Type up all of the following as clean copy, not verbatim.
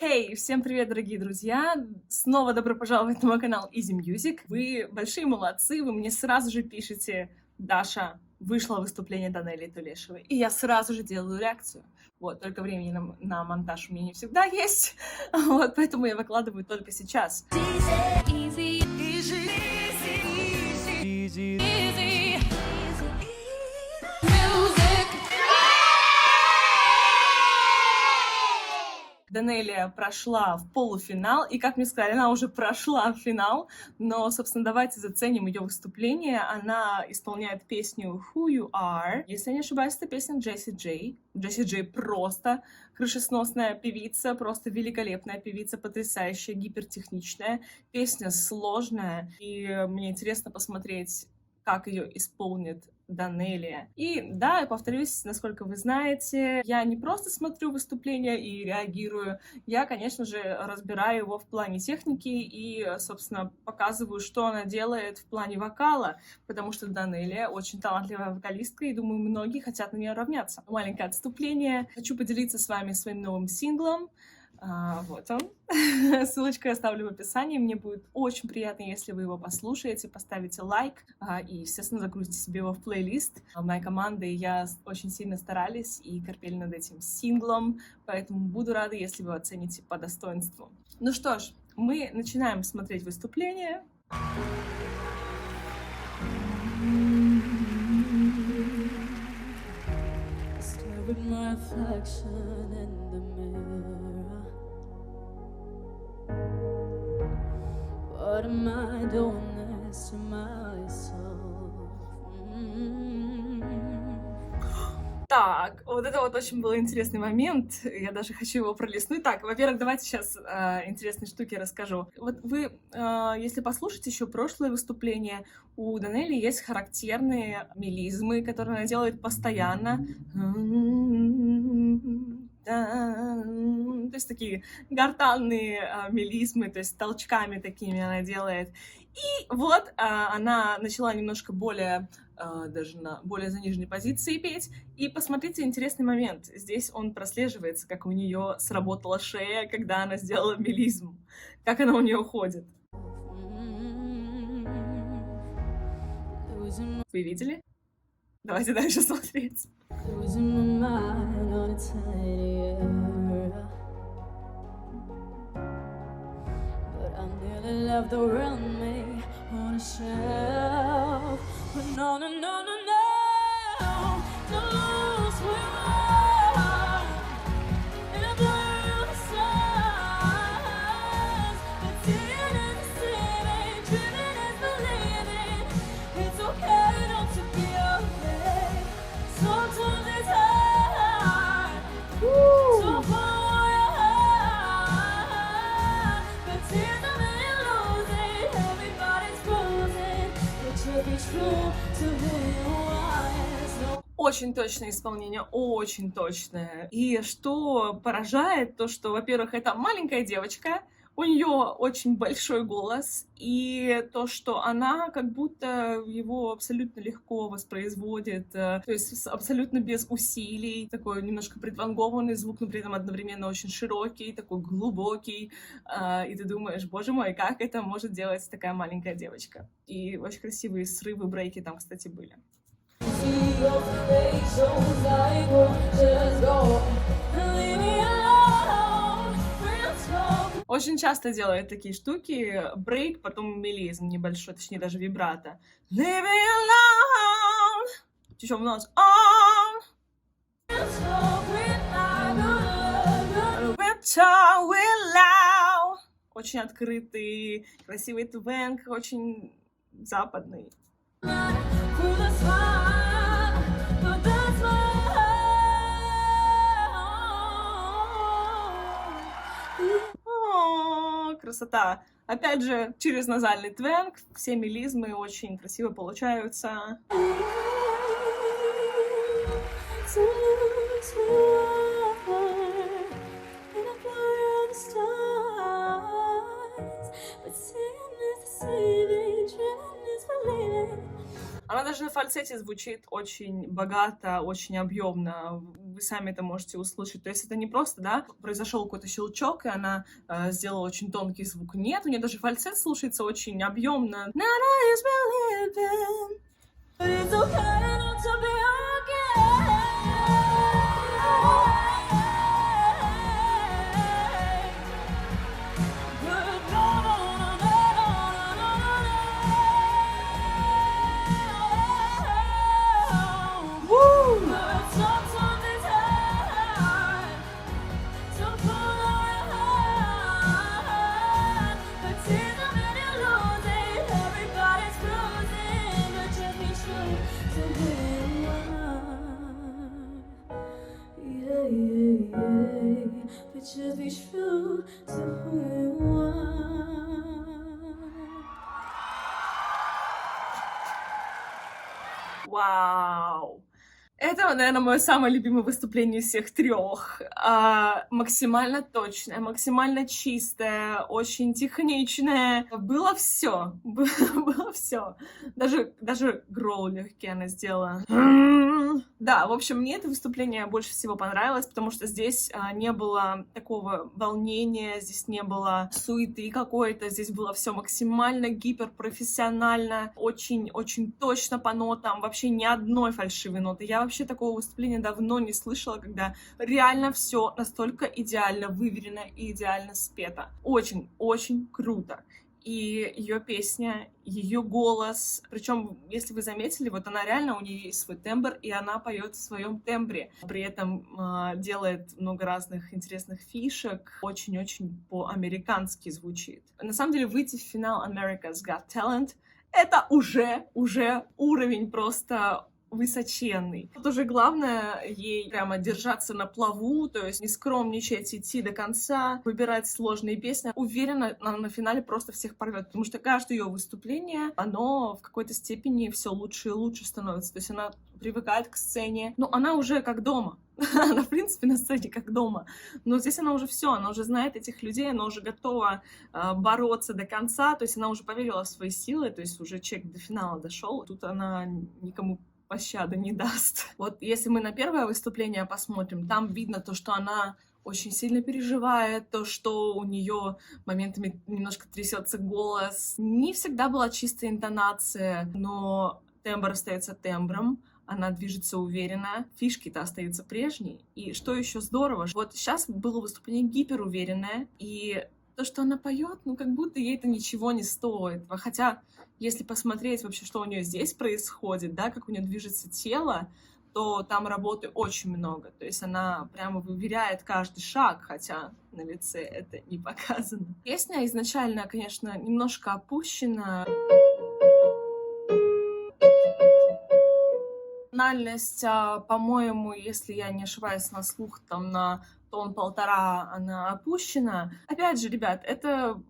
Хей, всем привет, дорогие друзья! Снова добро пожаловать на мой канал Easy Music. Вы большие молодцы, вы мне сразу же пишете: Даша, вышло выступление Данелии Тулешевой. И я сразу же делаю реакцию. Вот, только времени на монтаж у меня не всегда есть, вот, поэтому я выкладываю только сейчас. Данелия прошла в полуфинал, и, как мне сказали, она уже прошла в финал, но, собственно, давайте заценим ее выступление. Она исполняет песню Who You Are. Если я не ошибаюсь, это песня Джесси Джей. Джесси Джей просто крышесносная певица, просто великолепная певица, потрясающая, гипертехничная. Песня сложная, и мне интересно посмотреть, как ее исполнит Данелия. И да, я повторюсь, насколько вы знаете, я не просто смотрю выступления и реагирую, я, конечно же, разбираю его в плане техники и, собственно, показываю, что она делает в плане вокала, потому что Данелия очень талантливая вокалистка, и, думаю, многие хотят на нее равняться. Маленькое отступление. Хочу поделиться с вами своим новым синглом. Вот он. Ссылочку я оставлю в описании. Мне будет очень приятно, если вы его послушаете, поставите лайк и, естественно, загрузите себе его в плейлист. Моя команда и я очень сильно старались и корпели над этим синглом, поэтому буду рада, если вы оцените по достоинству. Ну что ж, мы начинаем смотреть выступление. What am I doing this to myself? Так, вот это вот очень был интересный момент, я даже хочу его пролистнуть. Так, во-первых, давайте сейчас интересные штуки расскажу. Вот вы, если послушать еще прошлое выступление, у Данелии есть характерные мелизмы, которые она делает постоянно. То есть такие гортанные мелизмы, то есть толчками такими она делает. И вот она начала немножко более, даже на более заниженной позиции петь. И посмотрите, интересный момент. Здесь он прослеживается, как у нее сработала шея, когда она сделала мелизм. Как она у нее ходит. Вы видели? Давайте дальше смотреть. Left around me on a shelf, but no, no, no, no, no, don't lose where I am in a blue skies. But seeing is the city, dreaming is believing. It's okay not to be okay. Sometimes it's hard to follow your heart, but tears are Очень точное исполнение, очень точное. И что поражает, то что, во-первых, это маленькая девочка, у нее очень большой голос, и то, что она как будто его абсолютно легко воспроизводит, то есть абсолютно без усилий, такой немножко предвангованный звук, но при этом одновременно очень широкий, такой глубокий, и ты думаешь, боже мой, как это может делать такая маленькая девочка. И очень красивые срывы, брейки там, кстати, были. Очень часто делает такие штуки, брейк, потом мелизм небольшой, точнее даже вибрато. Leave me alone. Еще у нас on. Очень открытый, красивый твэнк, очень западный. О, красота! Опять же, через назальный твэнк, все мелизмы очень красиво получаются. Она даже на фальцете звучит очень богато, очень объемно. вы сами это можете услышать. То есть это не просто, да, произошел какой-то щелчок, и она сделала очень тонкий звук. Нет, у нее даже фальцет слушается очень объемно. But it's okay not to be okay. But no, no, no, no, no, no, no, no. Woo! But sometimes it's hard to pull our heart. But tears are when you lose it. Everybody's losing, but just be true to who you are. Yeah, yeah, yeah. But just be true to who you are. Вау! Это, наверное, мое самое любимое выступление из всех трех. Максимально точное, максимально чистое, очень техничное. Было все, было все. Даже гроул легкий она сделала. Да, в общем, мне это выступление больше всего понравилось, потому что здесь не было такого волнения, здесь не было суеты какой-то, здесь было все максимально гиперпрофессионально, очень-очень точно по нотам, вообще ни одной фальшивой ноты. Я вообще такого выступления давно не слышала, когда реально все настолько идеально выверено и идеально спето. Очень-очень круто. И ее песня, ее голос, причем, если вы заметили, вот она реально, у нее есть свой тембр, и она поет в своем тембре. При этом делает много разных интересных фишек, очень-очень по-американски звучит. На самом деле, выйти в финал America's Got Talent — это уже уровень просто высоченный. Тут уже главное ей прямо держаться на плаву, то есть не скромничать, идти до конца, выбирать сложные песни. Уверена, она на финале просто всех порвет, потому что каждое ее выступление, оно в какой-то степени все лучше и лучше становится. То есть она привыкает к сцене. Ну, она уже как дома. Она, в принципе, на сцене как дома. Но здесь она уже все, она уже знает этих людей, она уже готова бороться до конца, то есть она уже поверила в свои силы, то есть уже человек до финала дошел. Тут она никому пощады не даст. Вот если мы на первое выступление посмотрим, там видно то, что она очень сильно переживает, то, что у нее моментами немножко трясется голос. Не всегда была чистая интонация, но тембр остается тембром, она движется уверенно, фишки-то остаются прежние. И что еще здорово, вот сейчас было выступление гиперуверенное, и то, что она поет, ну как будто ей это ничего не стоит. Хотя, если посмотреть вообще, что у нее здесь происходит, да, как у нее движется тело, то там работы очень много. То есть она прямо выверяет каждый шаг, хотя на лице это не показано. Песня изначально, конечно, немножко опущена. Тональность, по-моему, если я не ошибаюсь, на слух там на тон-полтора она опущена. Опять же, ребят, это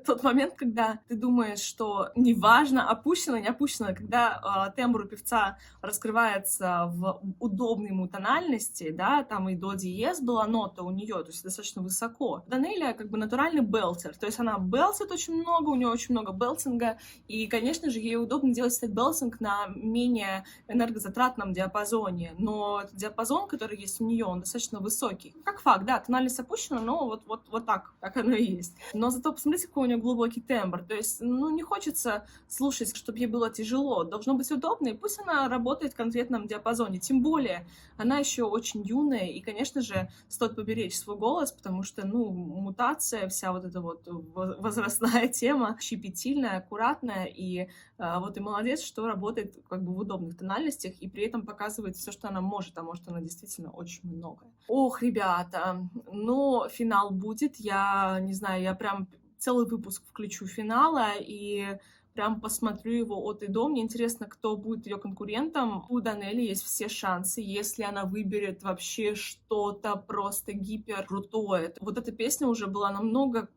тот момент, когда ты думаешь, что неважно, опущена, не опущена, когда тембр у певца раскрывается в удобной ему тональности, да, там и до диез была нота у нее, то есть достаточно высоко. Данелия как бы натуральный белтер, то есть она белтит очень много, у нее очень много белтинга, и, конечно же, ей удобно делать этот белтинг на менее энергозатратном диапазоне, но диапазон, который есть у нее, он достаточно высокий. Как факт, да, тональность опущена, но вот так оно и есть. Но зато посмотрите, какой у нее глубокий тембр. То есть, ну, не хочется слушать, чтобы ей было тяжело. Должно быть удобно, и пусть она работает в конкретном диапазоне. Тем более, она еще очень юная, и, конечно же, стоит поберечь свой голос, потому что, ну, мутация, вся вот эта вот возрастная тема, щепетильная, аккуратная, и вот и молодец, что работает как бы в удобных тональностях, и при этом показывает все, что она может, а может она действительно очень многое. Ох, ребята, ну, финал будет, я не знаю, я прям целый выпуск включу финала и прям посмотрю его от и до. Мне интересно, кто будет ее конкурентом. У Данели есть все шансы, если она выберет вообще что-то просто гипер крутое. Вот эта песня уже была намного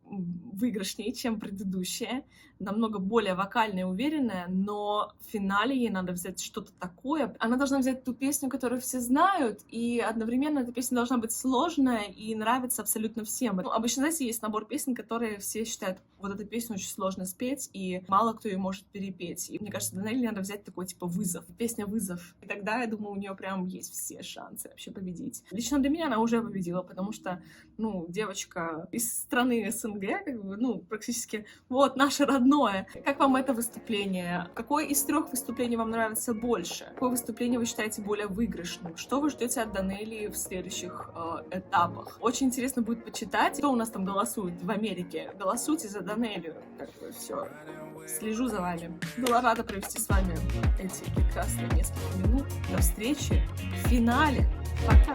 выигрышнее, чем предыдущая, намного более вокальная и уверенная, но в финале ей надо взять что-то такое. Она должна взять ту песню, которую все знают, и одновременно эта песня должна быть сложная и нравиться абсолютно всем. Ну, обычно, знаете, есть набор песен, которые все считают, вот эту песню очень сложно спеть, и мало кто ее может перепеть. И мне кажется, Данелли надо взять такой, типа, вызов. Песня «Вызов». И тогда, я думаю, у нее прям есть все шансы вообще победить. Лично для меня она уже победила, потому что, ну, девочка из страны СНГ, как бы, ну, практически, вот, наше родное. Как вам это выступление? Какое из 3 выступлений вам нравится больше? Какое выступление вы считаете более выигрышным? Что вы ждете от Данелли в следующих этапах? Очень интересно будет почитать, кто у нас там голосует в Америке. Голосуйте за Данелли. Как бы все. Слежу за вами. Была рада провести с вами эти прекрасные несколько минут. До встречи в финале. Пока!